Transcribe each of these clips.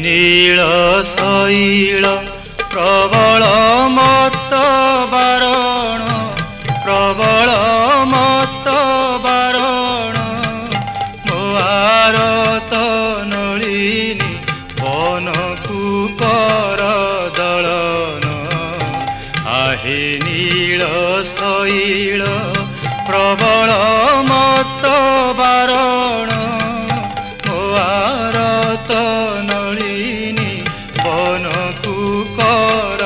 नील शैल प्रबल मत बारण प्रबल मत बारण मोआरत नलिनी बनकु कर दलन आहे नील शैल प्रबल मत बारण मोआरत नलिनी बनकु कर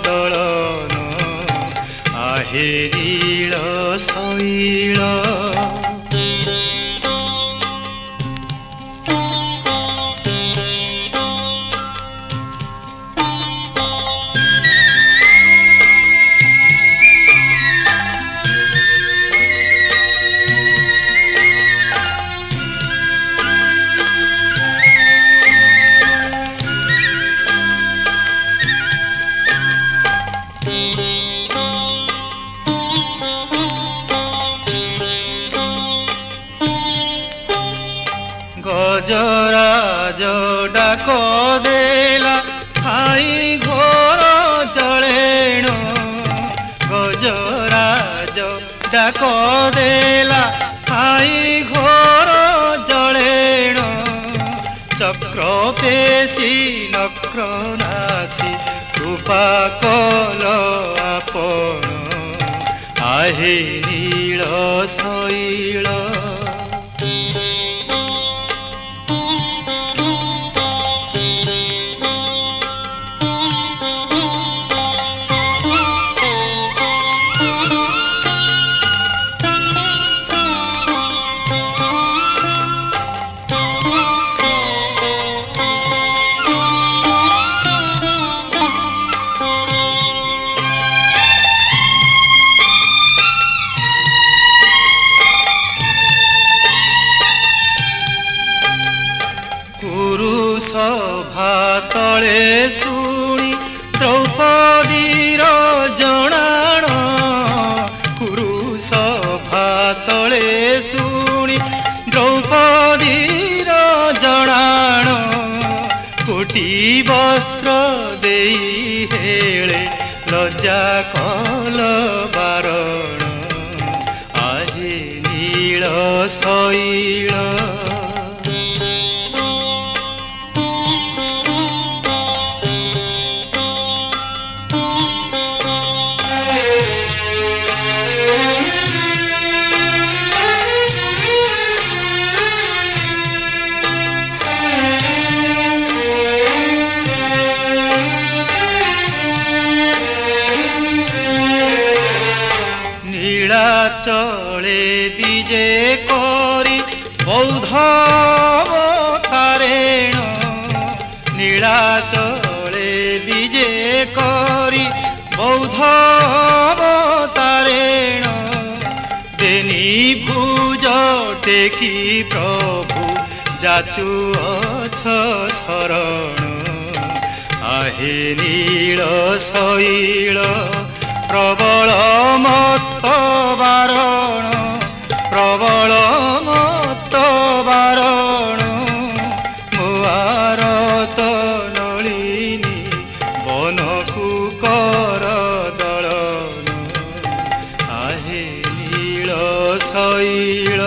दलन आहे नील शैल गजराज डाक देला खाई घोर जलेण गजराज डाक देला खाई घोर जलेण चक्र पेशी नक्र नासी कृपा कल आपण आहे नील शैल तले शुणी द्रौपदीर जणाण कुरुसभा तले शुणी द्रौपदीर जणाण कोटी वस्त्र देई हेले लज्जा कल बारण आहे नील शैल चले विजे करी बौद्ध अवतारेण नीलाचले विजे करी बौद्ध अवतारेण देनी भुज टेकी प्रभु जाचु अछ शरण आहे नील शैल प्रबल मत बारण प्रबल मत बारण मोआरत नलिनी बनकु कर दलन आहे नील शैल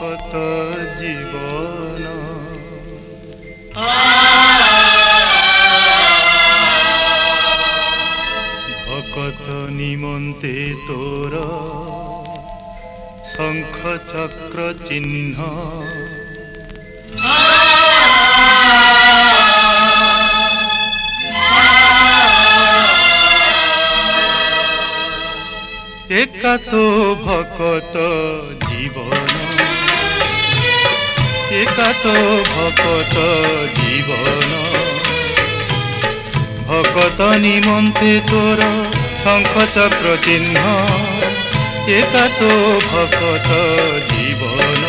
ভকত জীবন ভকত নিমন্তে তোর শঙ্খ চক্র চিহ্ন একা তো ভকত জীবন একা তো ভকত জীবন ভকত নিমন্তে তোর শঙ্খ চক্র চিহ্ন একা তো ভকত জীবন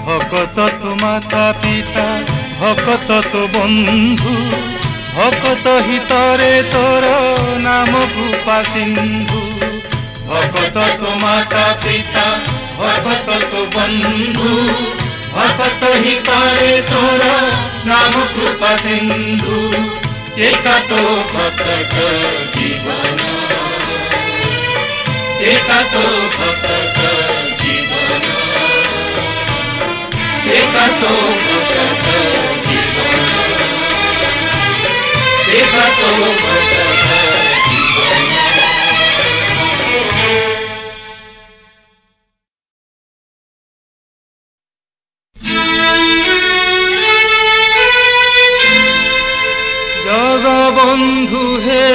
ভকত তো মাতা পিতা ভকত তো বন্ধু ভকত হিতরে তোর নাম কৃপা সিন্ধু ভকত তো মাতা পিতা ভকত তো বন্ধু ভকত হিতরে তোর নাম কৃপা সিন্ধু একা তো ভকত জীবন একা তো ভকত জীবন একা তো ভকত জীবন একা তো ভকত জীবন জগবন্ধু হে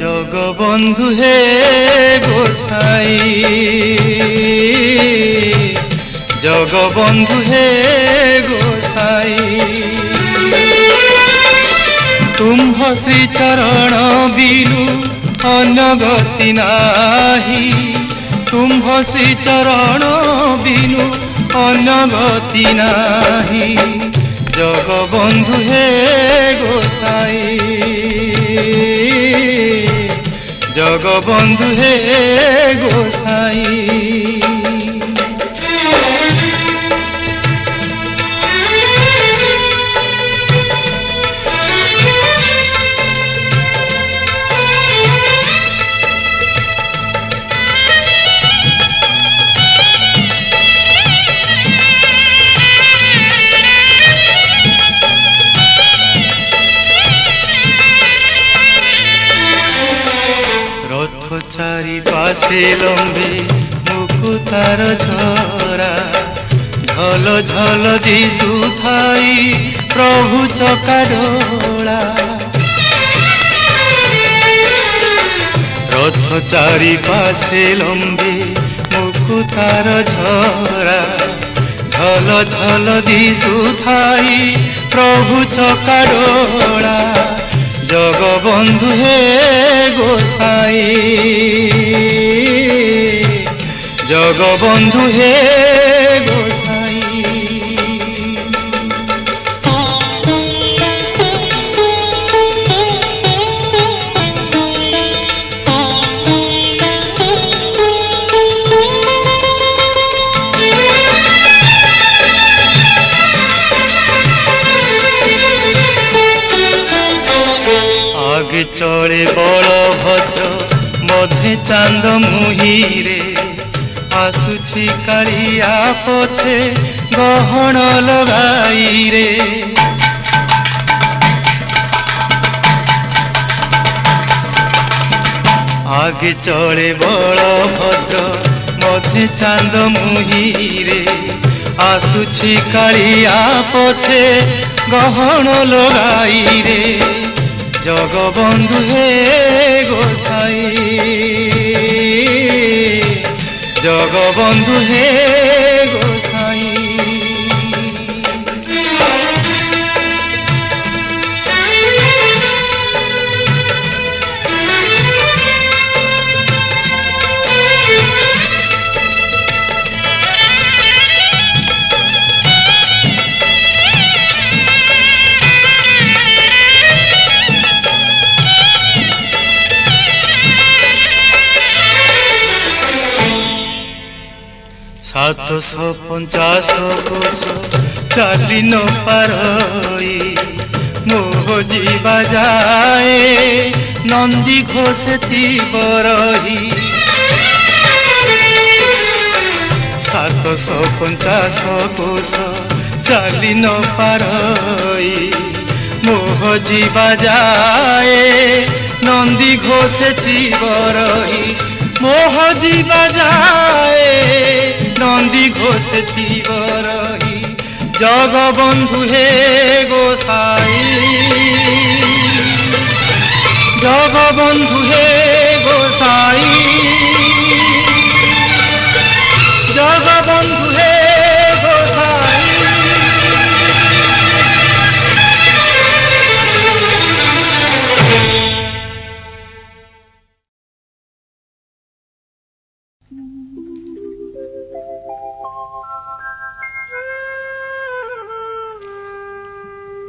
জগবন্ধু হে গোসাই জগবন্ধু হে গোসাই তুম্ভ শ্রী চরণ বিনু অনগতি নাহি তুম্ভ শ্রী চরণ বিনু অনগতি নাহি জগবন্ধু হে গোসাই জগবন্ধু হে গোসাই চারি পাশে লম্বে মুকুতার ঝরা ঝল ঝল দিশুথাই প্রভু চকাডোলা রথ চারি পাশে লম্বে মুকুতার ঝরা ঝল ঝল দিশুথাই প্রভু চকাডোলা জগবন্ধু হে গোসাই জগবন্ধু হে গোসাই আগে চলে বলভদ্র মধ্যে চাঁদ মুহিরে আসুছি কাଳିয়া পথে গহণ লগাই রে আগে চলে বলভদ্র মধ্যে চাঁদ মুহিরে আসুছি কাଳିয়া পথে গহণ লগাই রে জগবন্ধু হে গোসাই জগবন্ধু হে গোসাই 750 कोश चाली न पारई मोह जीवा जाए नंदी घोषती बरही 750 कोश चाली न पारई मोह जीवा जाए नंदी घोषती बरही मोह जीवा जाए नंदी घोषती बरही जगबंधु हे गोसाई जगबंधु हे गोसाई जगबंधु हे गोसाई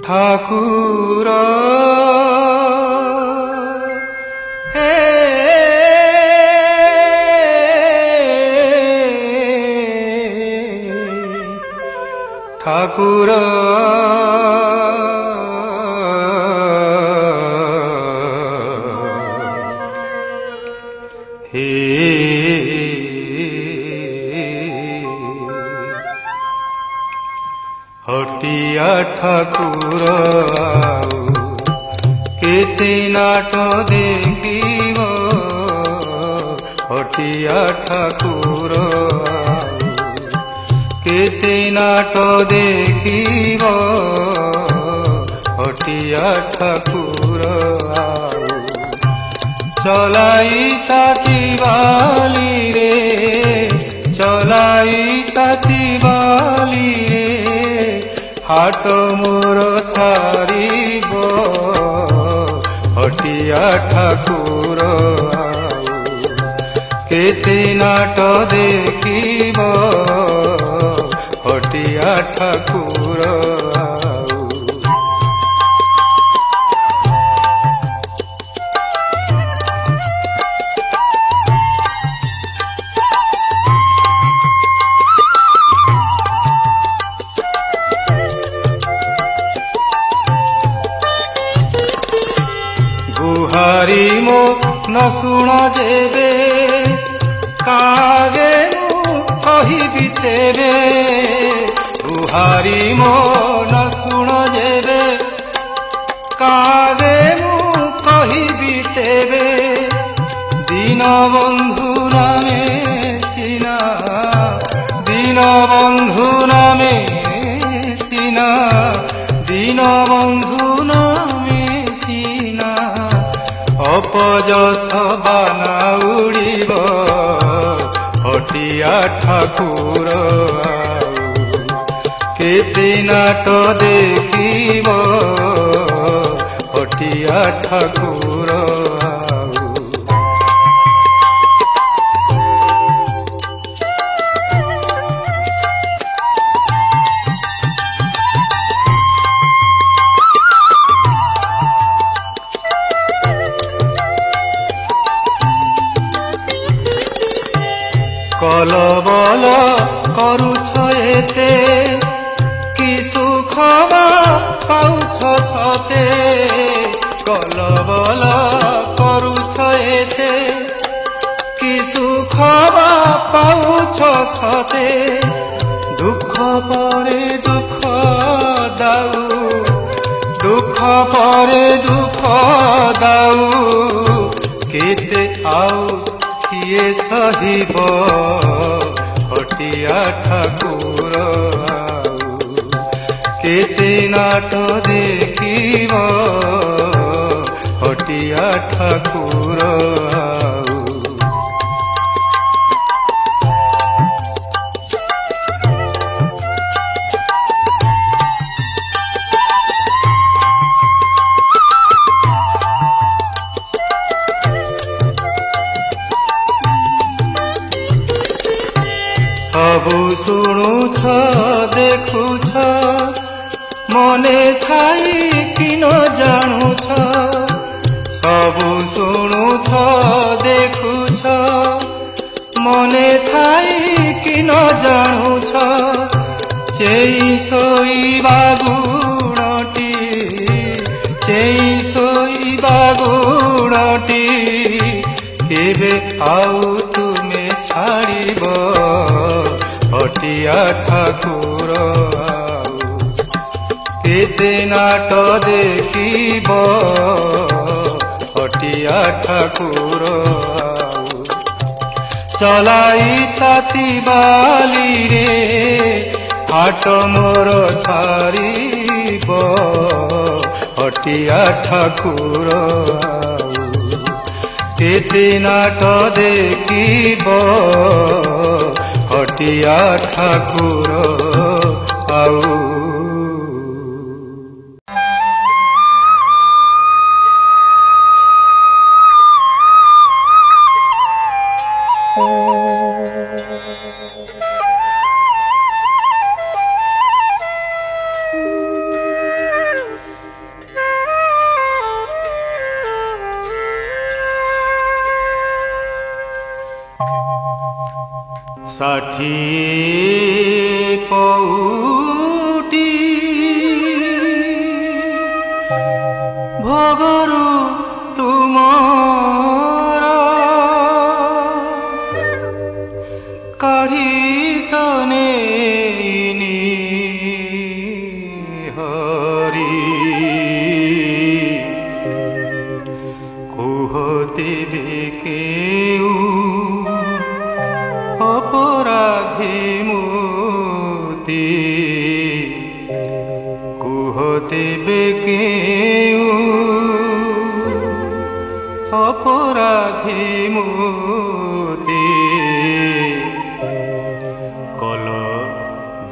ठाकुर हे ठाकुर हे हटिया ठाकुर केते नाट देखिब हटिया ठाकुर केते नाट देखिब हटिया ठाकुर चलाई ताती बाली रे चलाई ताती बाली रे हाट मोर सारिब हटिया ठाकुर केते नाट देखिब हटिया ठाकुर गुहारी मो न शुण जेबे कागे मु कहिबि तेबे गुहारी मो न शुण जेबे कागे मु कहिबि तेबे दीनबंधु नामे सिना दीनबंधु नामे सिना दीनबंधु नामे सिना अपजस बाना उड़ीब हटिया ठाकुर केते नाट देखिब हटिया ठाकुर कलबल करुछ एते कि सुख पाउछ सते कलबल करुछ एते कि सुख पाउछ सते दुख परे दुख दाऊ दुख परे दुख दाऊ केते आउ किए सहिब हटिया ठाकुर केते नाट देखिब हटिया ठाकुर सबु शुणुछ देखुछ मने थाई कि न जानुछ सबु शुणुछ देखुछ मने थाई कि न जानुछ चेई सोईबा गुणटी चेई सोईबा गुणटी केबे आउ तुमे छाड़िब हटिया ठाकुर केते नाट देखिब हटिया ठाकुर चलाई ताती बाली रे हाट मोर सारीब हटिया ठाकुर केते नाट देखिब हटिया ठाकुर आउ ষাঠিয়ে পৌটি ভগরু তুমর কাঢ়ি তো নেইনি হরি কুহতিবে কেউ অপরাধী মুতি কুহতিবে কেউ অপরাধী মুতি কল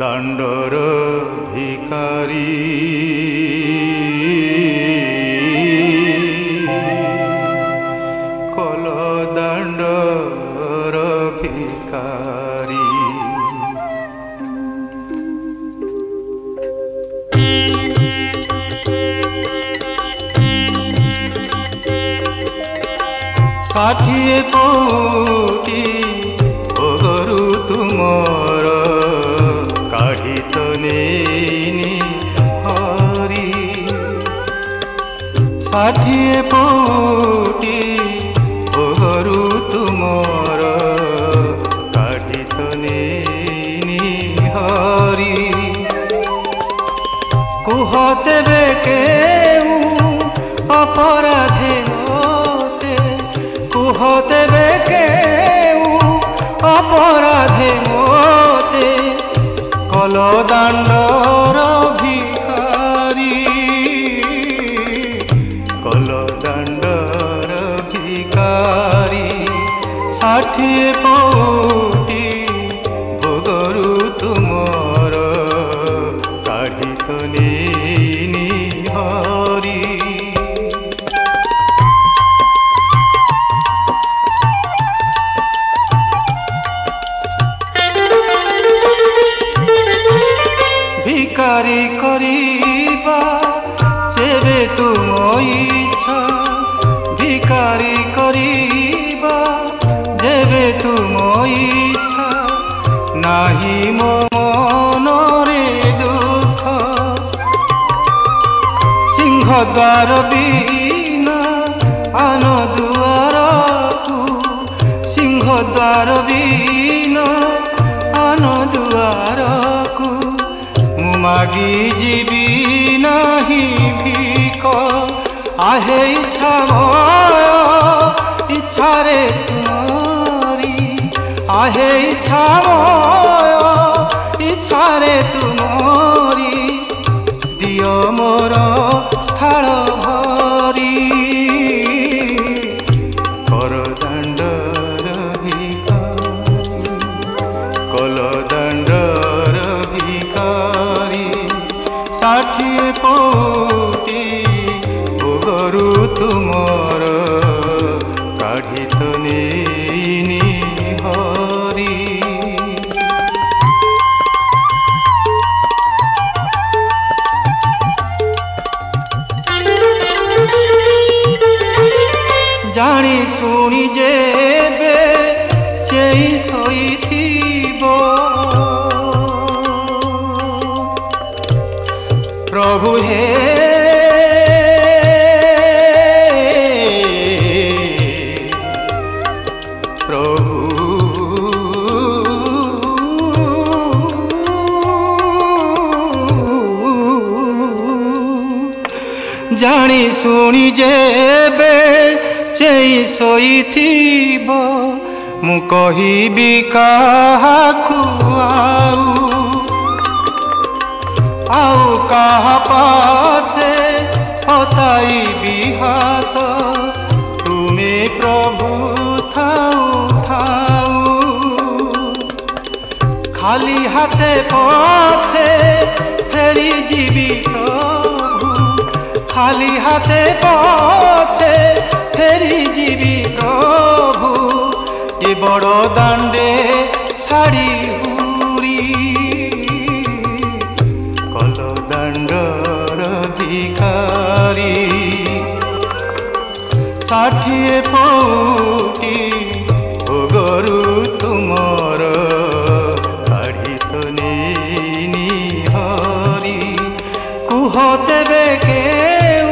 দণ্ডর ভিখারী কল দণ্ডর ভিখারী ষাঠিয়ে পৌটি ভগরু তুমর কাঢ়ি তো নেইনি হরি ষাঠিয়ে পৌটি ভগরু তুমর কাঢ়ি তো নেইনি হরি কুহতেবে কেউ অপরাধে কুহতেবে কেউ অপরাধে মতে কলদাণ্ডর ভিখারী কলদাণ্ডর ভিখারী ষাঠিয়ে পৌটি ভগরু তুমর কাঢ়ি তো নেইনি হরি ভিখারি করিবা যেবে তুম ইচ্ছা ভিখারি করিবা যেবে তুম ইচ্ছা নাহি মনরে দুঃখ সিংহদ্বার বিনা আন দুয়ারকু সিংহদ্বার বিনা আন দুয়ারকু মাগি ଯିବି ନାହିଁ ଭିକ ଆହେ ଇଚ୍ଛା ମୟ ଇଚ୍ଛାରେ ତୁମରି ଆହେ ଇଚ୍ଛା ମୟ ଇଚ୍ଛାରେ ତୁମରି ଦିଅ ମୋର ଥାଳ ଭରି କରଦାଣ୍ଡର ଭିକାରୀ କଲଦାଣ୍ଡର ଭିକାରୀ ଷାଠିଏ ପୌଟି ଭଗରୁ ତୁମର କାଢ଼ି ତ ନେଇନି ହରି ଜାଣି ଶୁଣି ଯେବେ ଚେଇ ଶୋଇଥିବ प्रभु हे प्रभु जानी सुनी जेबे चेई सोईथिब मु कहिबी काहाकु आउ काहा पासे हताईबी हाथ तुमे प्रभु थाऊ थाऊ खाली हाथे पछे फेरी जीवी प्रभु खाली हाथे पछे फेरी जीवी प्रभु ए बड़ दांडे छाड़ी हुरी कल दांडर भिखारी 60 पौटी भोगरु तुमर काढ़ी तो नेनी हरी कुह तेबे केउ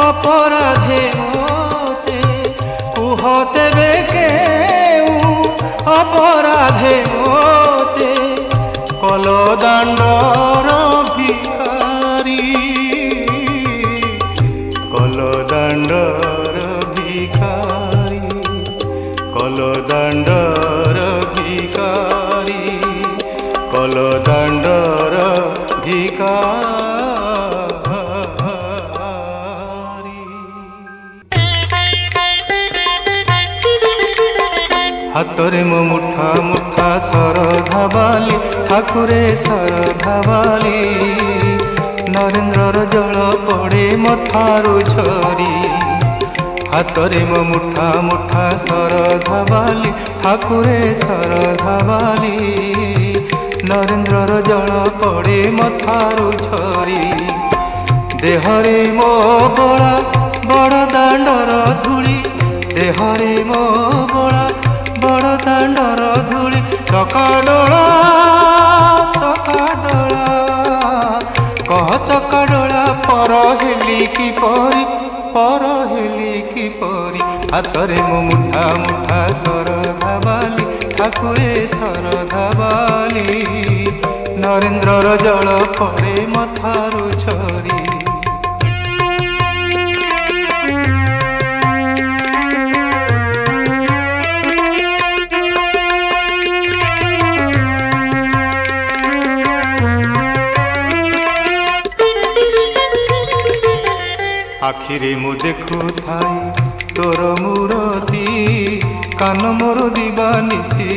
अपराधे मोते कुह तेबे केउ अपराधे मोते कल दांडर भिखारी कल दांडर भिखारी कल दांडर भिखारी कल दांडर भिखारी हातरे मो मुठा मुठा सरधा बाली ठाकुरे सरधा बाली नरेंद्रर जल पड़े मथारु झरी हातरे मो मुठा मुठा सरधा बाली ठाकुरे सरधा बाली नरेंद्रर जल पड़े मथारु झरी देहरे मो बड़ा बड़ दांडर धूली देहरे मो बड़ा बड़ दांडर धूली चकाडोला कह चकाडोला पर हेली की परी हातरे मो मुठा मुठा सरधा बाली ठाकुरे सरधा बाली नरेंद्रर जल पड़े मथारु झरी आखिरे मु देखु थाई तोर मूरती कान मोर दीवानिसी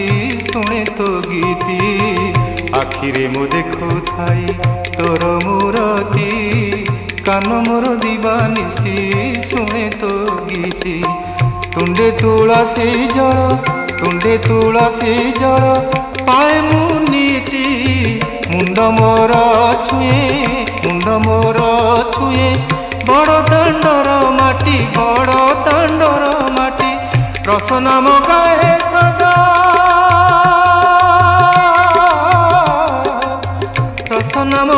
शुणे तो गीती आखिरे मु देखु थाई तोर मूरती कान मोर दीवानिसी शुणे तो गीती तुंडे तुलसी जल पाए मु नीति मुंड मोर छुए बड़ दांडर माटी रसनाम गाए सदा रसनाम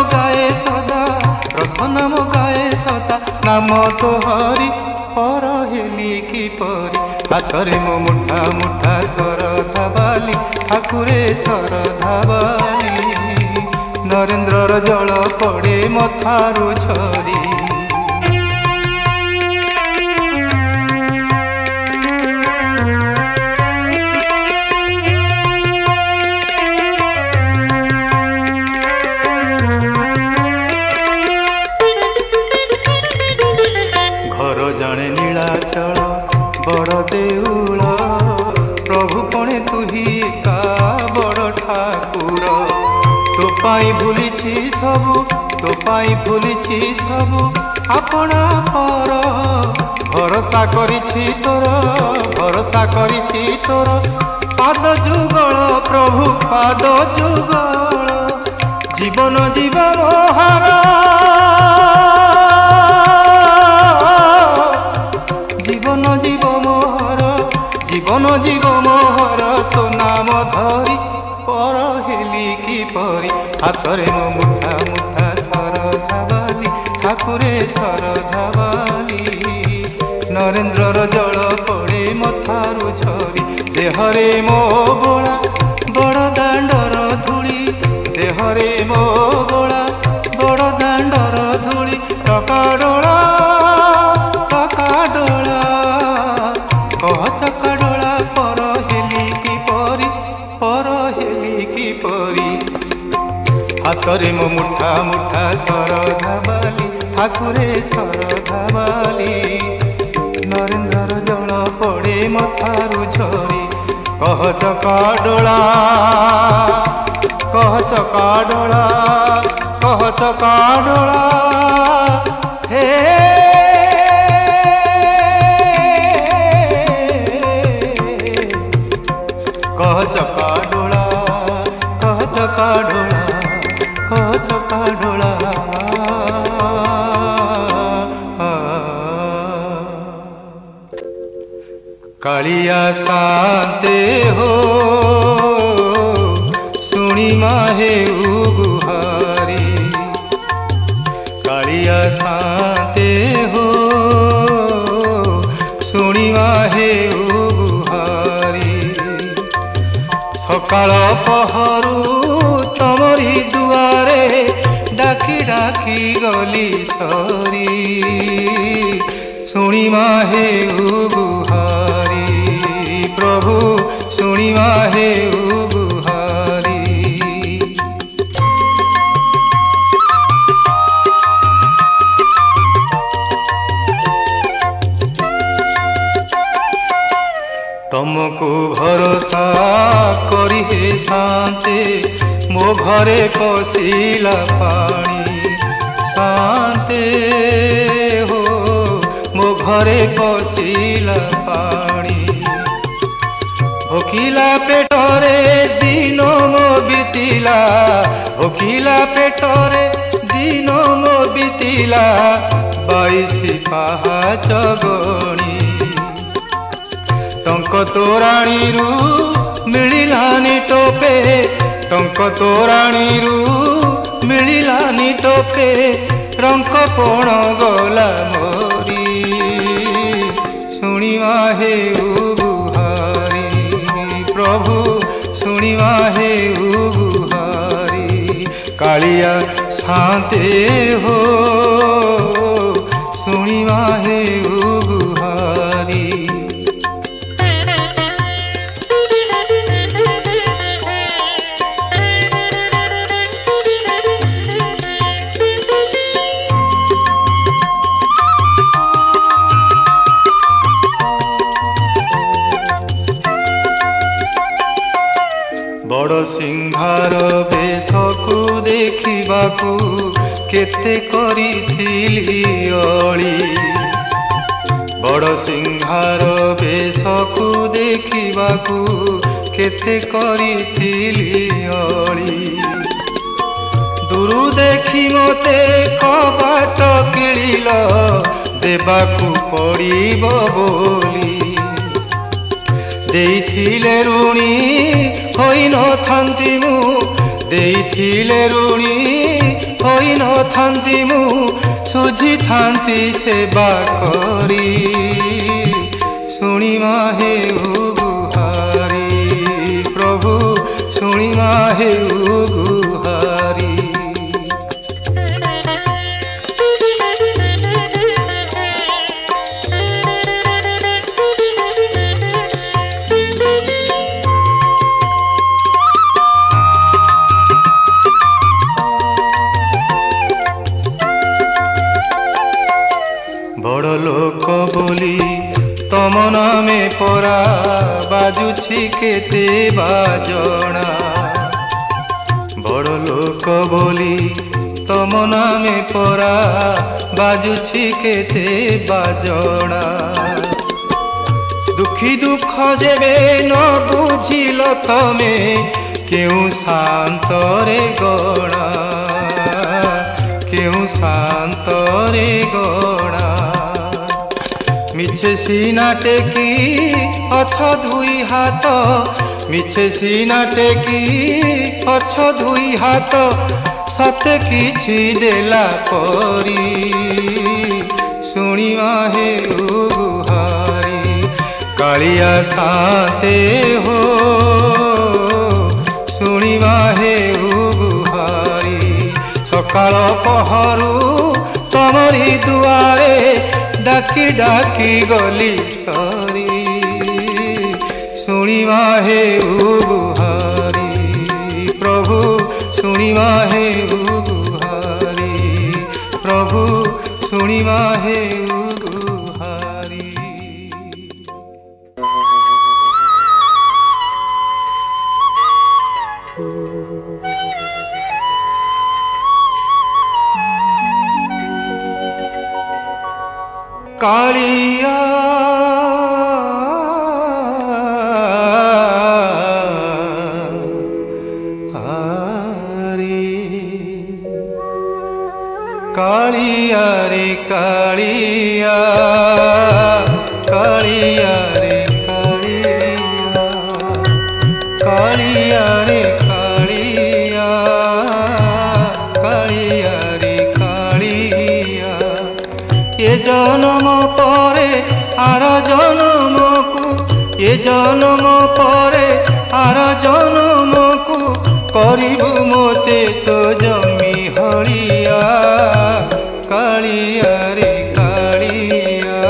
गाए सदा नाम तो हरि पर हेली की परी हातरे मो मुठा मुठा सरधा बाली ठाकुरे सरधा बाली नरेंद्रर जल पड़े मथारु झरी जाने नीलाचल बड़ देउल प्रभु कणे तुही का बड़ ठाकुर तो पाई भूलिछि सबु अपना पर भरोसा करिछि तोर पाद जुगल प्रभु पाद जुगल जीवन जीव मोहर जीव मोहर तो नाम धरी पर हेली की परी हातरे मो मुठा मुठा सरधा नरेन्द्रर जल पड़े मथारु झरी देहरे मो बोला बड़ दांडर धूली देहरे मो बोला बड़ दांडर धूली चकाडोला कह चकाडोला पर हेली की परी हाथरे मो मुठा मुठा सरधा बाली ठाकुरे सरधा बाली नरेन्द्रर जल पड़े मथारु झरी कह चकाडोला कह चकाडोला कह चकाडोला हे कह चकाडोला कह चकाडोला कह चकाडोला कालिया शांते हो सुनी माहे गुहारी कालिया शांते हो सुनी माहे गुहारी सकाळ पहरु तमरी दुआरे डाकी डाकी गली सरी सुनी माहे गुहारी प्रभु सुनी माहे गुहारी तुमको भरोसा करी हे शांते मो घरे पशिला पानी शांते हो मो घरे पशिला पानी भोकिला पेटरे दिन मो बीतिला भोकिला पेटरे दिन मो बीतिला 22 पाहाच गणी टंक तोराणी मिलानी टोपे टंक तोराणी मिलानी टोपे रंक पण गला मोरी सुनी माहे गुहारी प्रभु सुनी माहे गुहारी कालिया शांते हो सुनी माहे गुहारी बड़ सिंहार बेशकु देखिबाकू केते करिथिली अली बड़ सिंहार बेशकु देखिबाकू केते करिथिली अली दूरु देखि मते कबाट किलिल देबाकू पड़िब बोली देइथिले ऋणी होई न थांती मु देइथिले ऋणी होई न थांती मु सुझी थांती सेवा करी सुनी माहे गुहारी प्रभु सुनी माहे गुहारी बड़ लोक बोली तम नामे परा बाजुछि केते बाजणा बड़ लोक बोली तम नामे परा बाजुछि केते बाजणा दुखी दुख जेबे न बुझिल तमे केउ शांतरे गणा केउ शांतरे गणा मिछे सीना टेकी अछ दुई हाथ मिछे सीना टेकी अछ दुई हाथ सते किछि देला परी सुनी माहे कालिया साते हो शुणिबा हेउ गुहारी सकाळ पहरु तमरी दुआरे डाकी डाकी गली सरी शुणिबा हेउ गुहारी प्रभु शुणिबा हेउ गुहारी प्रभु शुणिबा हेउ गुहारी। कालिया कालिया रे कालिया कालिया रे कालिया कालिया रे कालिया कालिया रे कालिया ये जन्म परे आर जन्म को ये जन्म परे आर जन्म को करिबु मोते तो जमी हलिया कालिया रे कालिया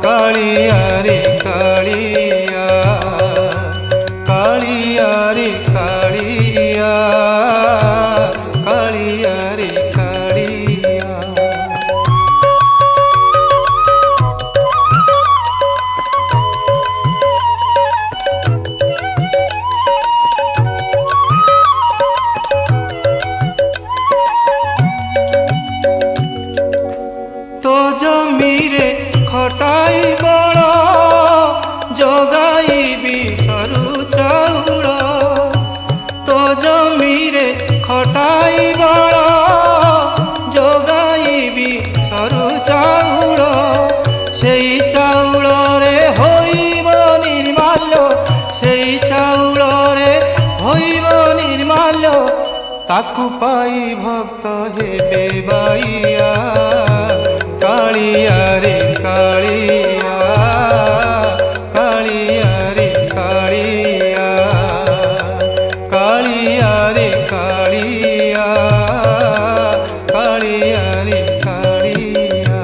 कालिया रे कालिया कालिया रे कालिया कालिया रे कालिया। तो जमीरे खटाई बड़ जगाई सरू चाउल तो जमीरे खटाई बड़ जगाई सरू चाउल से चाउल रे होइब निर्माल्य से चाउल रे होइब निर्माल्य ताकू पाई भक्त हेबे बाइया कालिया रे कालिया कालिया रे कालिया कालिया रे कालिया कालिया रे कालिया।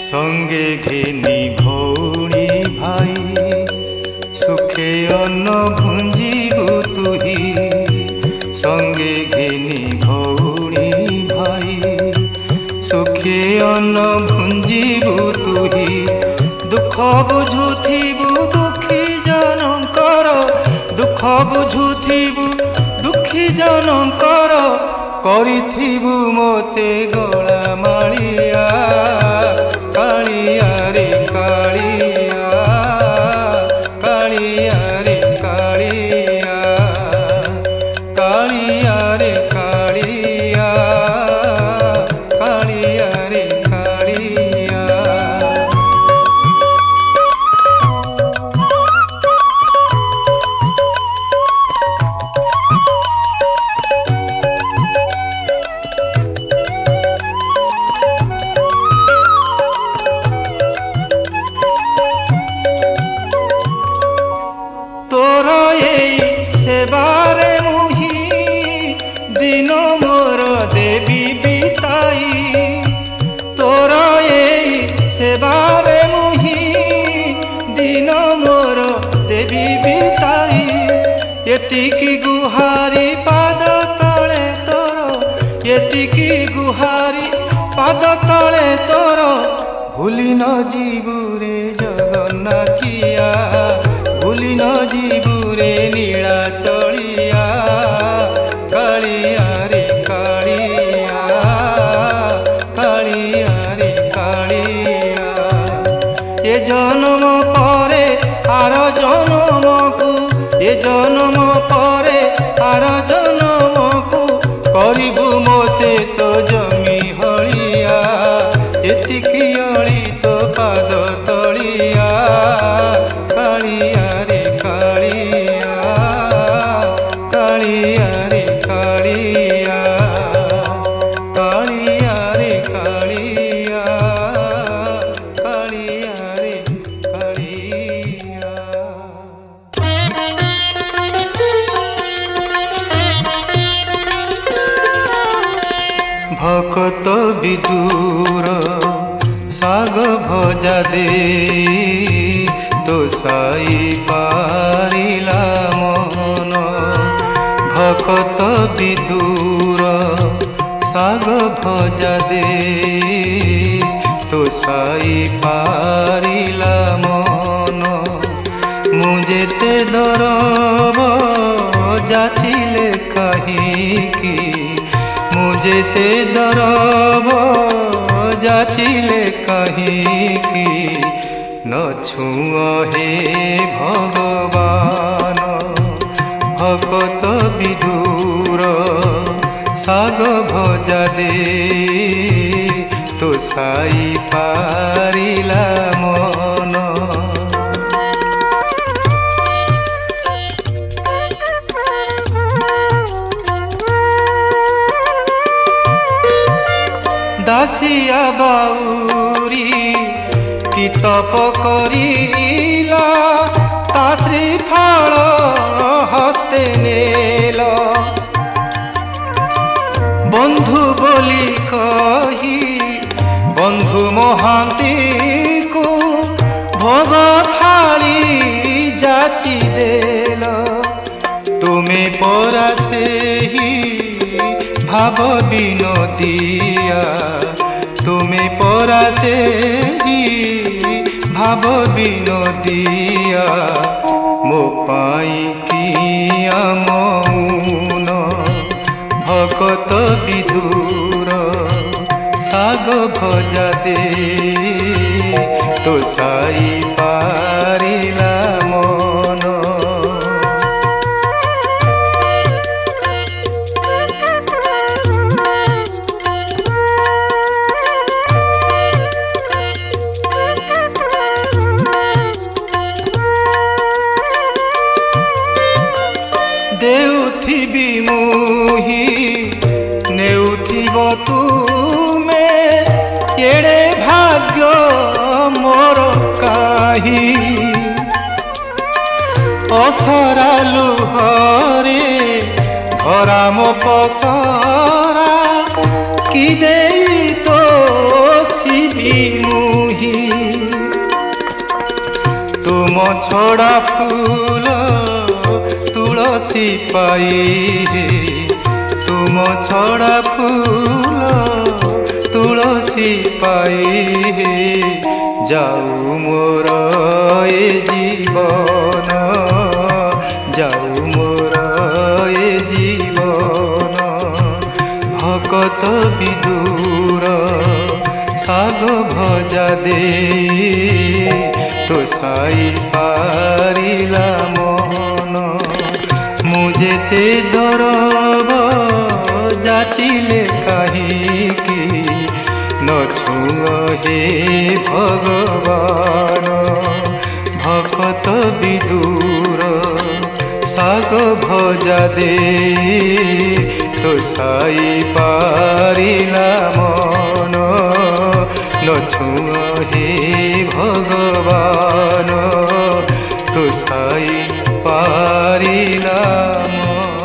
संगे घेनी भौणी भाई सुखे अन्न भुंजीबु तुही संगे घेनी भौणी भाई सुखे अन्न भुंजीबु तुही दुख बुझुथिबु दुखी जनकर दुख बुझुथिबु दुखी जनकर करिथिबु मोते गला मालिया कालिया रे कालिया कालिया रे कालिया कालिया रे कालिया कालिया रे कालिया। तोर एई सेबारे मुही दिन मोर देवी बिताई तोर एई सेबारे मुही दिन मोर देवी बिताई एतिकी गुहारी पाद तले तोर एतिकी गुहारी पाद तले तोर भूली न जीवुरे जगन्नाथिया भूली न जीवुरे नीलाचलिया कालिया रे कालिया कालिया रे कालिया। ये जन्म परे आर जन्म को ये जन्म परे आर जन्म को करिबु मोते तो जमी हलिया एतिकी अली तो पाद तली दे तो साई पारिला मन भकत विदुर साग भजा दे तो साई पारिला मन मुझेते दरब जाचिले कहीकि मुझेते दरब जाचिले कहीकि न छुआ हे भगवान भकत विदुर साग भजा दे तो साई पारिला मन दासिया बाउरी की तप करिला ता श्रीफल हस्ते नेल बंधु बोली कही बंधु महांती को भोग थाली जाची देल तुम्हें परा से ही भाव विनोदिया तुम्हें परा से ही भाव विनोदिया मो पाई किया मौन भकत विदुर साग भजा दे तो साई पारिला मन देउथिबी मुही नेउथिब तुमे एड़े भाग्य मोर काही असरा लुहरे भरा मो पसरा कि देई तो शिबी मुही तुम छड़ा फूल तुलसी पाई तुम छड़ा फूल तुलसी पाई जाऊ मोर ए जीवन जाऊ मोर ए जीवन भकत विदुर साग भजा दे तो साई पारिला मन मुझेते दरब जाचिले कहीकि न छुआ हे भगवान भकत विदुर साग भजा दे तो साई पारिला मन न छुआ हे भगवान तो साई पारिला मन।